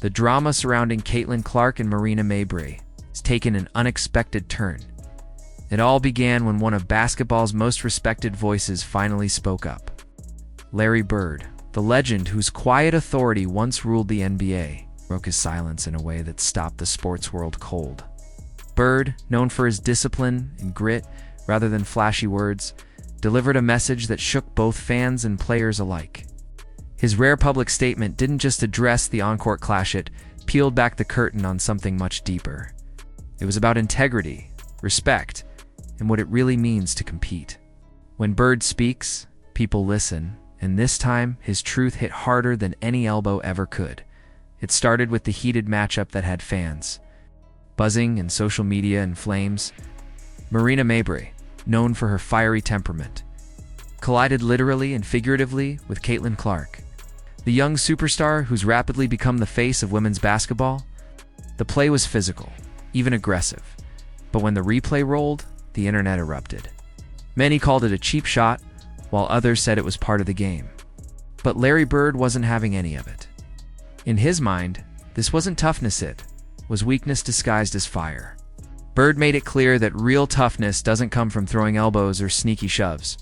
The drama surrounding Caitlyn Clark and Marina Mabrey has taken an unexpected turn. It all began when one of basketball's most respected voices finally spoke up. Larry Bird, the legend whose quiet authority once ruled the NBA, broke his silence in a way that stopped the sports world cold. Bird, known for his discipline and grit rather than flashy words, delivered a message that shook both fans and players alike. His rare public statement didn't just address the on-court clash, it peeled back the curtain on something much deeper. It was about integrity, respect, and what it really means to compete. When Bird speaks, people listen, and this time his truth hit harder than any elbow ever could. It started with the heated matchup that had fans buzzing and social media in flames. Marina Mabrey, known for her fiery temperament, collided literally and figuratively with Caitlyn Clark, the young superstar who's rapidly become the face of women's basketball. The play was physical, even aggressive, but when the replay rolled, the internet erupted. Many called it a cheap shot, while others said it was part of the game. But Larry Bird wasn't having any of it. In his mind, this wasn't toughness, it was weakness disguised as fire. Bird made it clear that real toughness doesn't come from throwing elbows or sneaky shoves.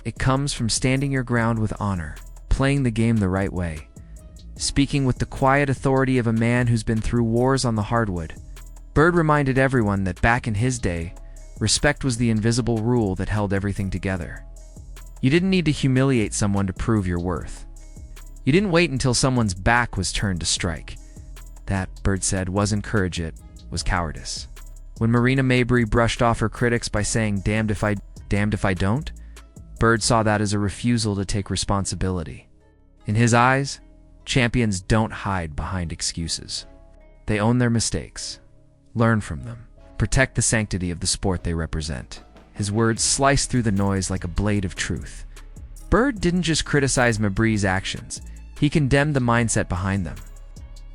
It comes from standing your ground with honor, playing the game the right way, speaking with the quiet authority of a man who's been through wars on the hardwood. Bird reminded everyone that back in his day, respect was the invisible rule that held everything together. You didn't need to humiliate someone to prove your worth. You didn't wait until someone's back was turned to strike. That, Bird said, wasn't courage, it was cowardice. When Marina Mabrey brushed off her critics by saying, damned if I don't, Bird saw that as a refusal to take responsibility. In his eyes, champions don't hide behind excuses. They own their mistakes, learn from them, protect the sanctity of the sport they represent. His words sliced through the noise like a blade of truth. Bird didn't just criticize Mabrey's actions, he condemned the mindset behind them.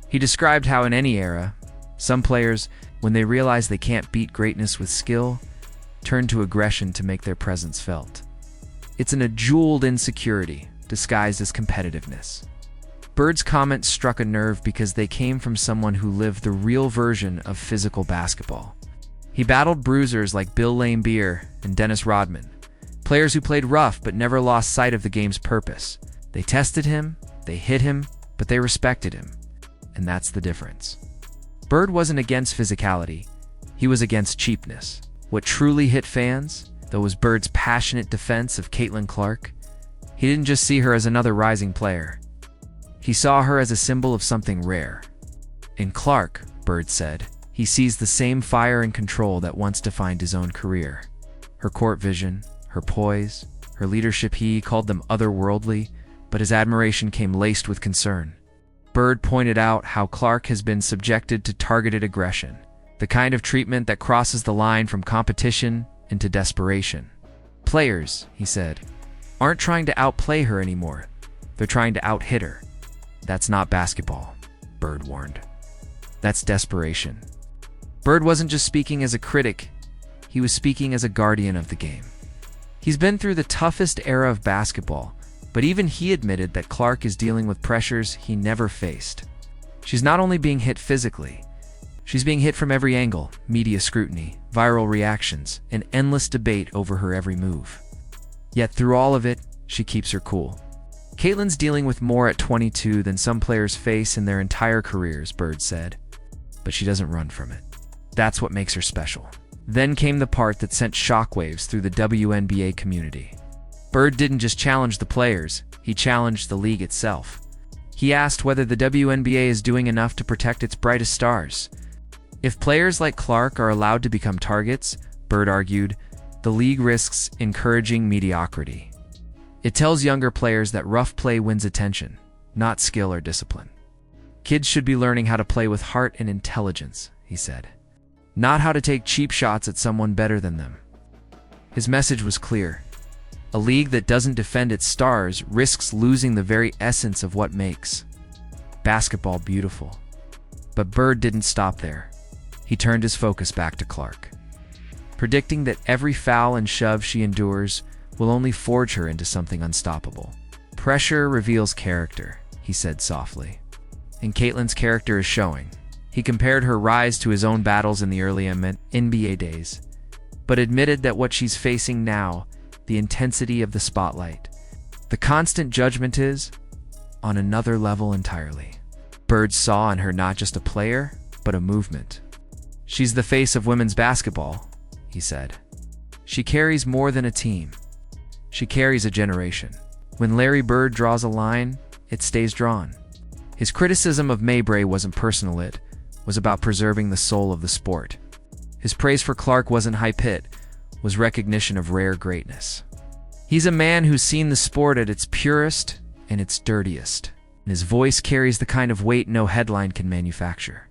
He described how in any era, some players, when they realize they can't beat greatness with skill, turn to aggression to make their presence felt. It's a jeweled insecurity disguised as competitiveness. Bird's comments struck a nerve because they came from someone who lived the real version of physical basketball. He battled bruisers like Bill Laimbeer and Dennis Rodman, players who played rough but never lost sight of the game's purpose. They tested him, they hit him, but they respected him. And that's the difference. Bird wasn't against physicality, he was against cheapness. What truly hit fans, though, was Bird's passionate defense of Caitlyn Clark. He didn't just see her as another rising player. He saw her as a symbol of something rare. In Clark, Bird said, he sees the same fire and control that once defined his own career. Her court vision, her poise, her leadership, he called them otherworldly, but his admiration came laced with concern. Bird pointed out how Clark has been subjected to targeted aggression, the kind of treatment that crosses the line from competition into desperation. Players, he said, aren't trying to outplay her anymore. They're trying to out-hit her. That's not basketball, Bird warned. That's desperation. Bird wasn't just speaking as a critic, he was speaking as a guardian of the game. He's been through the toughest era of basketball, but even he admitted that Clark is dealing with pressures he never faced. She's not only being hit physically, she's being hit from every angle: media scrutiny, viral reactions, and endless debate over her every move. Yet through all of it, she keeps her cool. Caitlyn's dealing with more at 22 than some players face in their entire careers, Bird said. But she doesn't run from it. That's what makes her special. Then came the part that sent shockwaves through the WNBA community. Bird didn't just challenge the players, he challenged the league itself. He asked whether the WNBA is doing enough to protect its brightest stars. If players like Clark are allowed to become targets, Bird argued, the league risks encouraging mediocrity. It tells younger players that rough play wins attention, not skill or discipline. Kids should be learning how to play with heart and intelligence, he said, not how to take cheap shots at someone better than them. His message was clear. A league that doesn't defend its stars risks losing the very essence of what makes basketball beautiful. But Bird didn't stop there. He turned his focus back to Clark, predicting that every foul and shove she endures will only forge her into something unstoppable. Pressure reveals character, he said softly. and Caitlyn's character is showing. He compared her rise to his own battles in the early NBA days, but admitted that what she's facing now, the intensity of the spotlight, the constant judgment is on another level entirely. Bird saw in her not just a player, but a movement. She's the face of women's basketball, he said. She carries more than a team. She carries a generation. When Larry Bird draws a line, it stays drawn. His criticism of Mabrey wasn't personal, it was about preserving the soul of the sport. His praise for Clark wasn't hype, was recognition of rare greatness. He's a man who's seen the sport at its purest and its dirtiest, and his voice carries the kind of weight no headline can manufacture.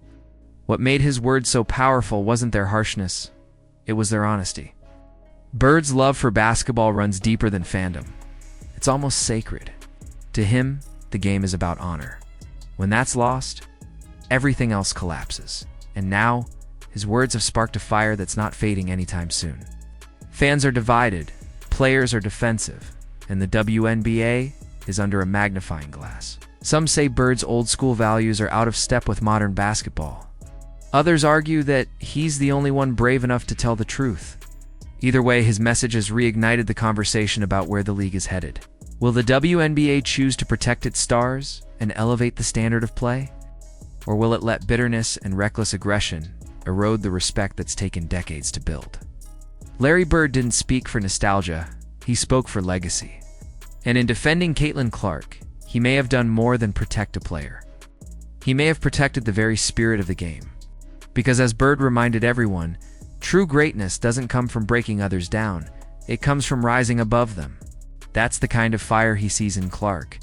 What made his words so powerful wasn't their harshness, it was their honesty. Bird's love for basketball runs deeper than fandom. It's almost sacred. To him, the game is about honor. When that's lost, everything else collapses. And now, his words have sparked a fire that's not fading anytime soon. Fans are divided, players are defensive, and the WNBA is under a magnifying glass. Some say Bird's old-school values are out of step with modern basketball. Others argue that he's the only one brave enough to tell the truth. Either way, his message has reignited the conversation about where the league is headed. Will the WNBA choose to protect its stars and elevate the standard of play? Or will it let bitterness and reckless aggression erode the respect that's taken decades to build? Larry Bird didn't speak for nostalgia, he spoke for legacy. And in defending Caitlyn Clark, he may have done more than protect a player. He may have protected the very spirit of the game. Because as Bird reminded everyone, true greatness doesn't come from breaking others down, it comes from rising above them. That's the kind of fire he sees in Clark,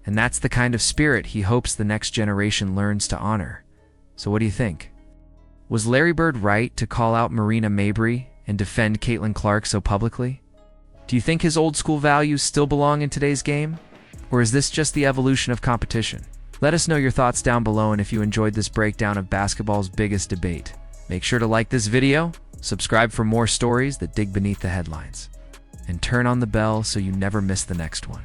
and that's the kind of spirit he hopes the next generation learns to honor. So what do you think? Was Larry Bird right to call out Marina Mabrey and defend Caitlyn Clark so publicly? Do you think his old-school values still belong in today's game? Or is this just the evolution of competition? Let us know your thoughts down below, and if you enjoyed this breakdown of basketball's biggest debate, make sure to like this video, subscribe for more stories that dig beneath the headlines, and turn on the bell so you never miss the next one.